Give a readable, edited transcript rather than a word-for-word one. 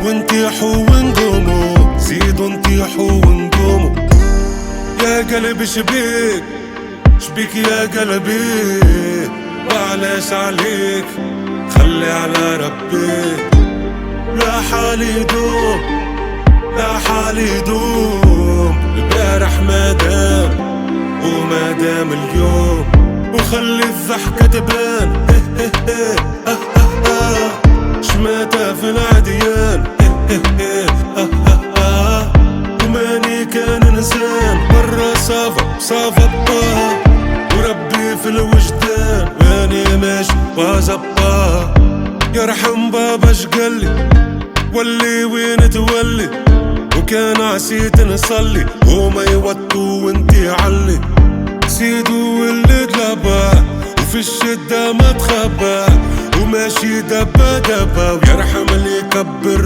ونطيحوا ونقوموا، زيدوا نطيحوا ونقوموا. يا قلبي شبيك شبيك يا قلبي، وعلاش عليك خلي على ربي. لا حالي يدوم لا حالي يدوم، البارح ما دام وما دام اليوم، وخلي الضحكة تبان شماتة في العديان وماني كان انسان برا صافا وربي في الوجدان، ماني ماشي وزبا. يرحم بابا شقلي ولي وين تولي، وكان عسيت نصلي وما يوتوا وانتي علي. سيدو واللي دلبا وفي الشدة ما تخبى، وماشي دبا دبا، ويرحم اللي يكبر.